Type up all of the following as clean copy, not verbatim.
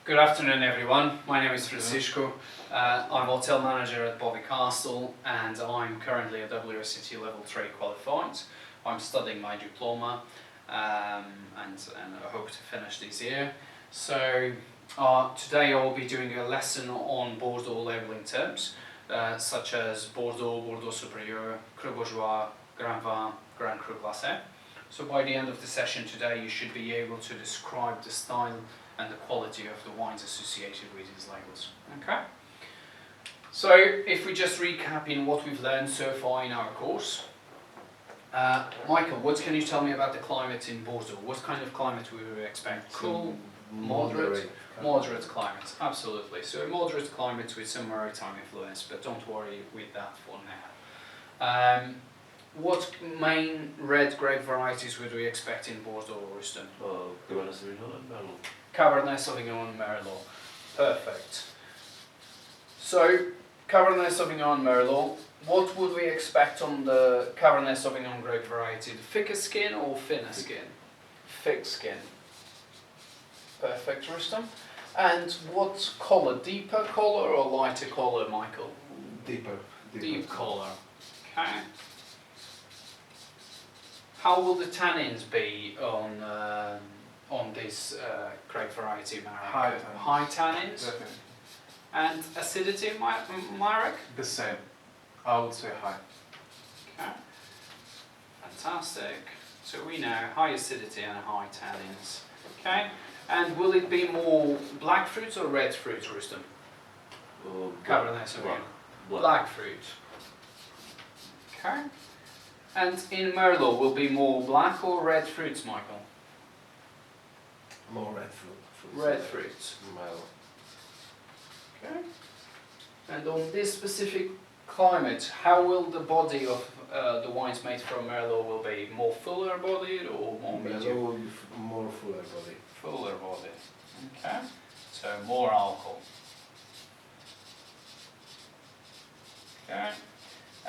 Good afternoon everyone, my name is Francisco. I'm hotel manager at Bobby Castle and I'm currently a WSET level 3 qualified. I'm studying my diploma and I hope to finish this year. So today I will be doing a lesson on Bordeaux labelling terms such as Bordeaux, Bordeaux Supérieur, Cru Bourgeois, Grand Vin, Grand Cru Glacé. So by the end of the session today you should be able to describe the style and the quality of the wines associated with these labels. Okay? So if we just recap in what we've learned so far in our course. Michael, what can you tell me about the climate in Bordeaux? What kind of climate we would expect? Cool, moderate climate, absolutely. So a moderate climate with some maritime influence, but don't worry with that for now. What main red grape varieties would we expect in Bordeaux, Ruston? Cabernet Sauvignon and Merlot. Cabernet Sauvignon and Merlot. Perfect. So, Cabernet Sauvignon and Merlot, what would we expect on the Cabernet Sauvignon grape variety? The thicker skin or thinner skin? Thick skin. Perfect, Rustam. And what colour? Deeper colour or lighter colour, Michael? Deeper. Deep colour. Okay. How will the tannins be on this grape variety, Marek? High tannins. Definitely. And acidity, Marek? The same. I would say high. Okay. Fantastic. So we know high acidity and high tannins. Okay. And will it be more black fruits or red fruits, Rustam? Cabernet Sauvignon. Black fruit. Okay. And in Merlot, will be more black or red fruits, Michael? More red fruit. Red fruits. Merlot. Okay. And on this specific climate, how will the body of the wines made from Merlot will be? More fuller bodied or more medium? Merlot will be more fuller body. Fuller bodied. Okay. So more alcohol. Okay.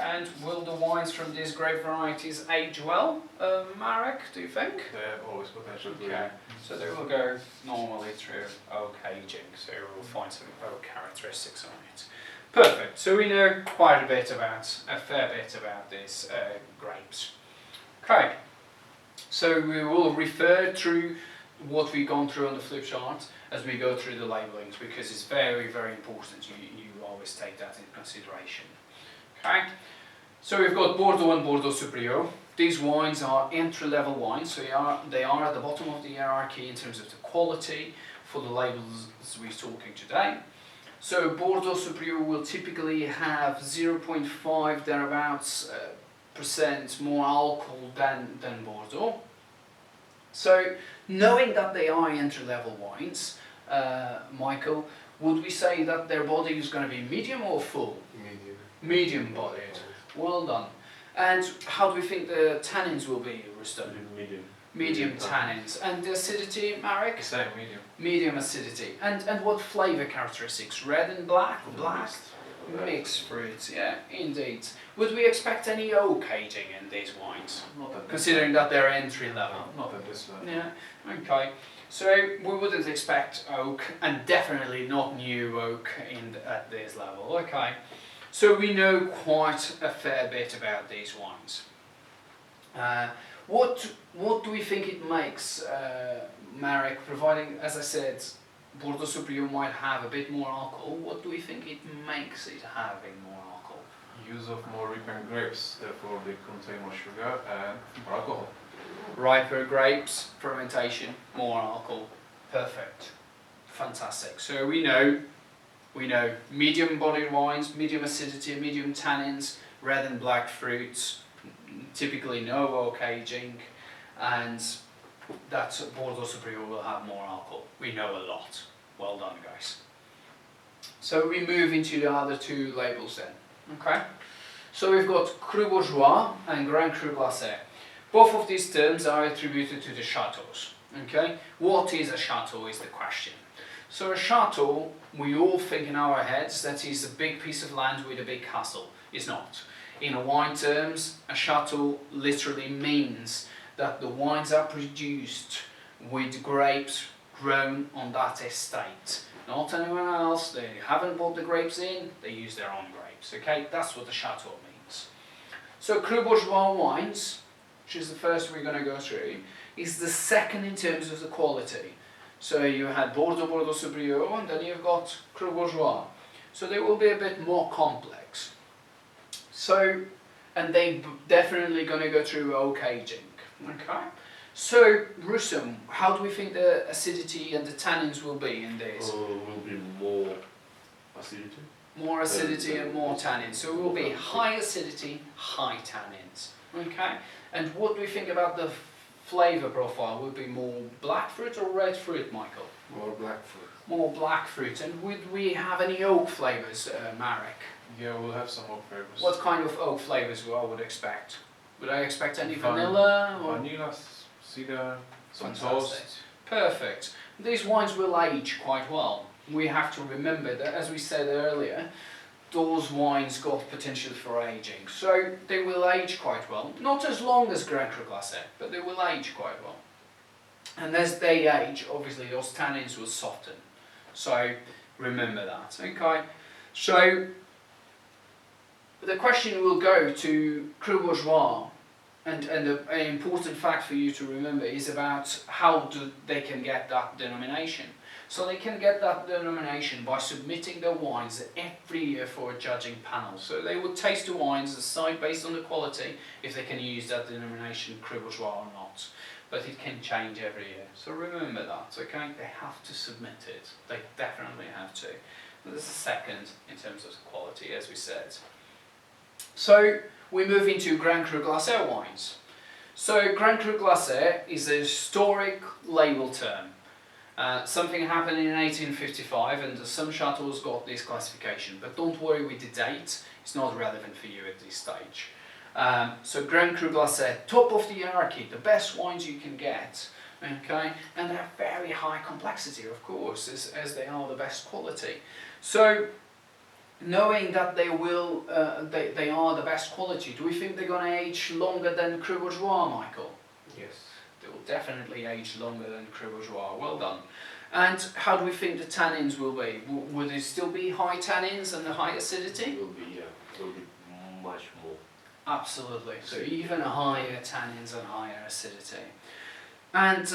And will the wines from these grape varieties age well, Marek, do you think? They have always potential to. Okay, so they will go normally through oak aging, so we'll find some oak characteristics on it. Perfect, so we know quite a fair bit about these grapes. Okay, so we will refer through what we've gone through on the flip chart as we go through the labellings, because it's very, very important you always take that into consideration. Okay, so we've got Bordeaux and Bordeaux Supérieur. These wines are entry-level wines, so they are at the bottom of the hierarchy in terms of the quality for the labels we're talking today. So Bordeaux Supérieur will typically have 0.5 thereabouts percent more alcohol than Bordeaux. So knowing that they are entry-level wines, Michael, would we say that their body is going to be medium or full? Medium. Medium bodied. Well done. And how do we think the tannins will be, Rustam? Medium. Medium tannins. And the acidity, Marek? Same, medium. Medium acidity. And what flavour characteristics? Red and black? Black? Mixed fruits, yeah, indeed. Would we expect any oak aging in these wines? Not at this Considering that they're entry level. Not at this level. Yeah, okay. So we wouldn't expect oak, and definitely not new oak at this level. Okay. So we know quite a fair bit about these wines. What do we think it makes, Marek, providing, as I said, Bordeaux Supérieur might have a bit more alcohol? What do we think it makes it having more alcohol? Use of more ripened grapes, therefore they contain more sugar and more alcohol. Riper grapes, fermentation, more alcohol. Perfect. Fantastic. So we know medium bodied wines, medium acidity, medium tannins, red and black fruits, typically no oak aging, and that Bordeaux Supérieur will have more alcohol. We know a lot. Well done, guys. So we move into the other two labels then. Okay. So we've got Cru Bourgeois and Grand Cru Glacé. Both of these terms are attributed to the chateaux. Okay. What is a chateau is the question. So a chateau, we all think in our heads that is a big piece of land with a big castle. It's not. In wine terms, a chateau literally means that the wines are produced with grapes grown on that estate not anyone else. They haven't bought the grapes in, they use their own grapes. Okay, that's what the Chateau means. So Cru Bourgeois wines, which is the first we're going to go through, is the second in terms of the quality. So you had Bordeaux, Bordeaux Supérieur, and then you've got Cru Bourgeois. So they will be a bit more complex. So, and they definitely going to go through oak aging. Okay. So, Rusum, how do we think the acidity and the tannins will be in this? Will be more acidity. More acidity and more tannins. So it will be high acidity, high tannins. Okay. And what do we think about the flavour profile? Will it be more black fruit or red fruit, Michael? More black fruit. More black fruit. And would we have any oak flavours, Marek? Yeah, we'll have some oak flavors. What kind of oak flavours I would expect? Would I expect any vanilla? Or? Vanilla, cedar, some Fantastic. toast. Perfect. These wines will age quite well. We have to remember that, as we said earlier, those wines got potential for aging. So they will age quite well. Not as long as Grand Cru Glacé, but they will age quite well. And as they age, obviously those tannins will soften. So remember that. Okay. So the question will go to Cru Bourgeois. And an important fact for you to remember is about how they can get that denomination. So they can get that denomination by submitting their wines every year for a judging panel. So they would taste the wines, decide based on the quality if they can use that denomination Cru Bourgeois or not. But it can change every year. So remember that, okay? They have to submit it. They definitely have to. And this is second in terms of quality, as we said. So we move into Grand Cru Glacé wines. So Grand Cru Glacé is a historic label term. Something happened in 1855 and some chateaus got this classification, but don't worry with the date, it's not relevant for you at this stage. So Grand Cru Glacé, top of the hierarchy, the best wines you can get, okay, and they're very high complexity, of course, as they are the best quality. So knowing that they will, they are the best quality, do we think they're going to age longer than Cru Bourgeois, Michael? Yes. They will definitely age longer than Cru Bourgeois. Well done. And how do we think the tannins will be? Will it still be high tannins and the high acidity? Will be much more. Absolutely. So even higher tannins and higher acidity. And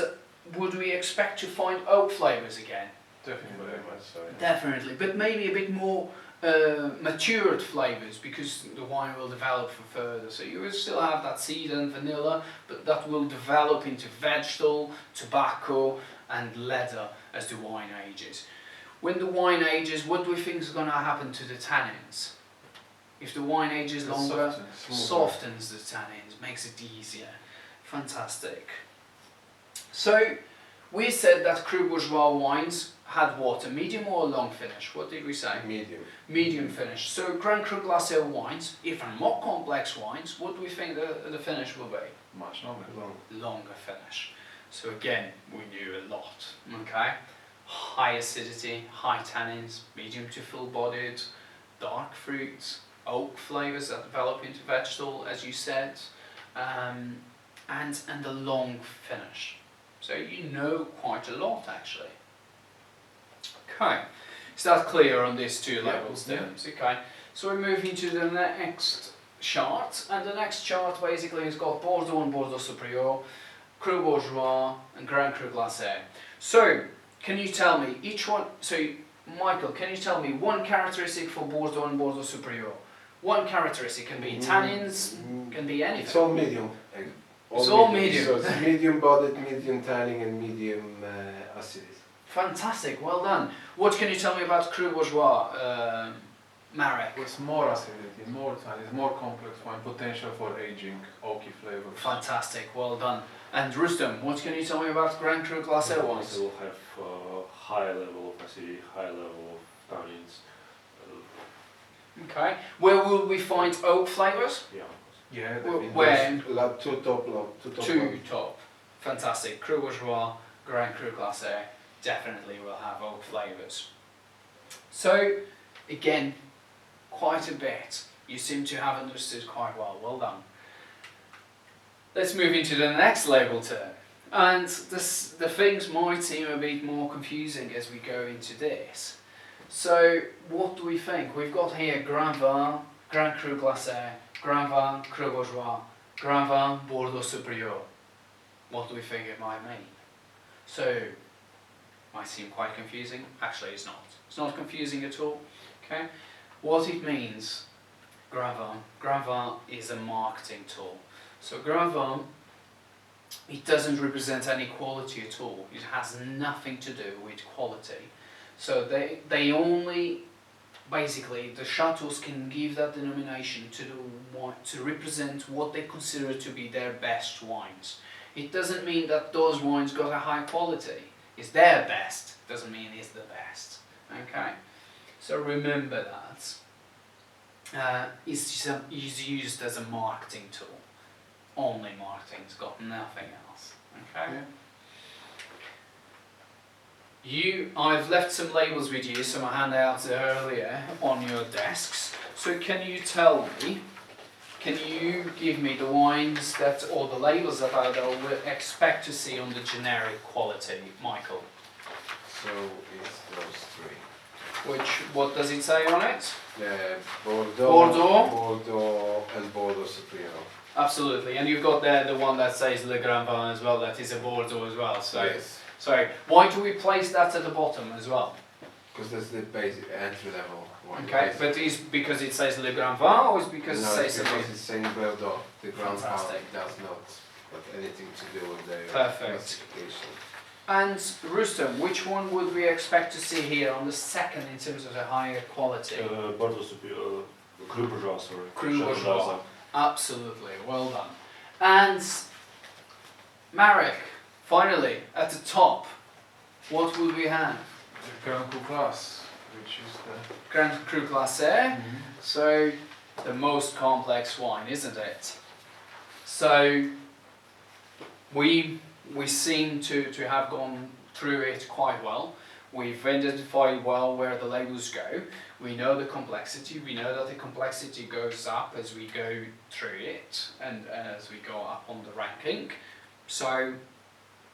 would we expect to find oak flavours again? Definitely. Very much so. Yeah. Definitely, but maybe a bit more matured flavours because the wine will develop for further. So you will still have that cedar and vanilla, but that will develop into vegetable, tobacco and leather as the wine ages. When the wine ages, what do we think is going to happen to the tannins? If the wine ages longer, softens the tannins, makes it easier. Fantastic. So we said that Cru Bourgeois wines had what, a medium or a long finish? What did we say? Medium. Medium finish. So Grand Cru Glacé wines, even more complex wines, what do we think the finish will be? Much longer. Longer finish. So again, we knew a lot, okay? High acidity, high tannins, medium to full-bodied, dark fruits, oak flavours that develop into vegetable, as you said, and a long finish. So you know quite a lot, actually. Okay, is that clear on these two levels terms? Okay, so we're moving to the next chart, and the next chart basically has got Bordeaux and Bordeaux Supérieur, Cru Bourgeois and Grand Cru Glacé. So, can you tell me each one, so Michael, can you tell me one characteristic for Bordeaux and Bordeaux Supérieur? One characteristic, can be tannins, can be anything. It's all medium. It's all medium. So it's medium bodied, medium tanning and medium acidity. Fantastic, well done. What can you tell me about Cru Bourgeois, Marek? It's more acidity, more tannins, more complex wine, potential for aging, oaky flavors. Fantastic, well done. And Rustem, what can you tell me about Grand Cru Glacé wines? It will have high level of acidity, high level of tannins. Okay, where will we find oak flavours? Yeah. Yeah, Where? Two top. Two top. Fantastic. Cru Bourgeois, Grand Cru Glacé definitely will have oak flavours. So, again, quite a bit. You seem to have understood quite well. Well done. Let's move into the next label term. And the things might seem a bit more confusing as we go into this. So what do we think? We've got here Grand Vin, Grand Cru Glacé, Grand Vin, Cru Bourgeois, Grand Vin, Bordeaux Supérieur. What do we think it might mean? So, might seem quite confusing. Actually, it's not. It's not confusing at all. Okay. What it means, Grand Vin. Grand Vin is a marketing tool. So Grand Vin, it doesn't represent any quality at all. It has nothing to do with quality. So they only, basically, the chateaus can give that denomination to represent what they consider to be their best wines. It doesn't mean that those wines got a high quality. It's their best. Doesn't mean it's the best. Okay. So remember that. It's used as a marketing tool. Only marketing. It's got nothing else. Okay. I've left some labels with you, some I handed out earlier on your desks. So can you tell me, can you give me the wines that, or the labels that I would expect to see on the generic quality, Michael? So it's those three. What does it say on it? Bordeaux, Bordeaux and Bordeaux Supérieur. Absolutely, and you've got there the one that says Le Grand Vin as well, that is a Bordeaux as well. So, Yes. so why do we place that at the bottom as well? Because that's the basic entry level one. Okay, but is because it says Le Grand Vin, or is because no, it says it's something? because it's saying Bordeaux. The Grand Vin Fantastic. does not have anything to do with the Perfect. classification. And Rustem, which one would we expect to see here on the second in terms of the higher quality? Bordeaux Supérieur, Cru Bourgeois, sorry. Cru Chateau Bourgeois. d'Alsace. Absolutely, well done. And Marek, finally, at the top, what would we have? The Grand Cru class, which is the... Grand Cru Glacé, so the most complex wine, isn't it? So we seem to have gone through it quite well. We've identified well where the labels go. We know the complexity. We know that the complexity goes up as we go through it and as we go up on the ranking. So,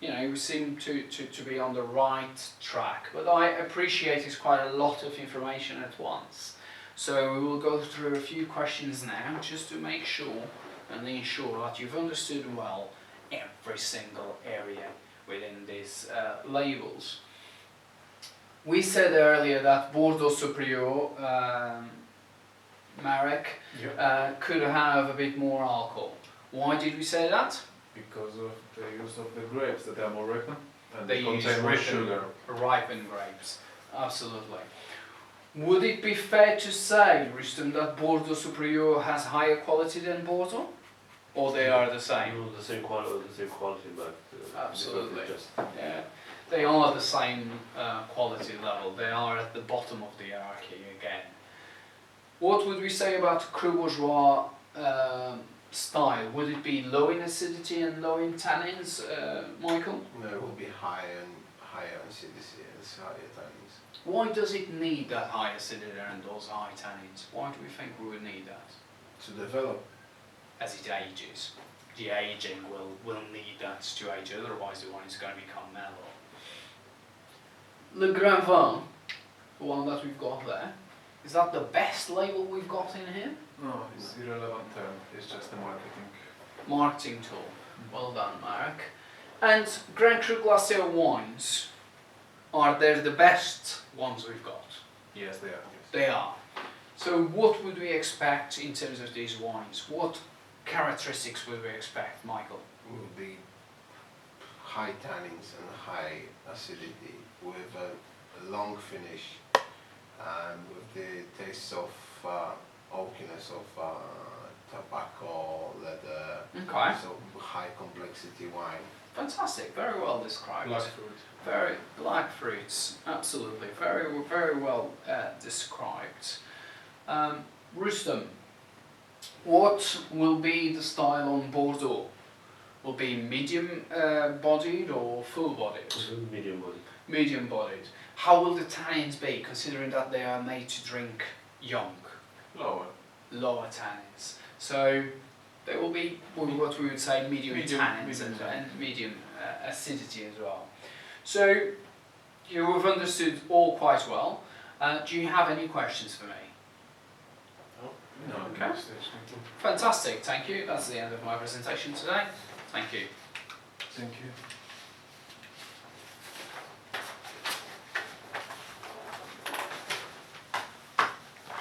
you know, we seem to be on the right track. But I appreciate it's quite a lot of information at once. So we will go through a few questions now just to make sure and ensure that you've understood well every single area within these labels. We said earlier that Bordeaux Supérieur, Marek, could have a bit more alcohol. Why did we say that? Because of the use of the grapes that are more ripened and They they use contain more sugar. ripened grapes. Absolutely. Would it be fair to say, Rustem, that Bordeaux Supérieur has higher quality than Bordeaux? Or they are the same? No, the same quality, but Absolutely. just Yeah. They are the same quality level. They are at the bottom of the hierarchy again. What would we say about Cru Bourgeois style? Would it be low in acidity and low in tannins, Michael? No, it will be higher in acidity and higher tannins. Why does it need that high acidity and those high tannins? Why do we think we would need that? To develop. As it ages. The aging will need that to age, otherwise the wine is going to become mellow. Le Grand Vin, the one that we've got there, is that the best label we've got in here? No, it's irrelevant term. It's just a marketing. Marketing tool. Well done, Marek. And Grand Cru Glacé wines, are they the best ones we've got? Yes, they are. Yes. They are. So what would we expect in terms of these wines? What characteristics would we expect, Michael? Will be high tannins and high acidity with a long finish and with the taste of oakiness of tobacco, leather, Okay. so high complexity wine. Fantastic. Very well described. Black fruit. Very black fruits. Absolutely. Very well described. Rustem, what will be the style on Bordeaux? Will be medium bodied or full bodied? medium body. Medium bodied. How will the tannins be, considering that they are made to drink young? Lower. Lower tannins. So they will will be what we would say medium tannins medium tannin. and medium acidity as well. So you have understood all quite well. Do you have any questions for me? No, Okay. next stage, thank you. Fantastic, thank you. That's the end of my presentation today. Thank you. Thank you.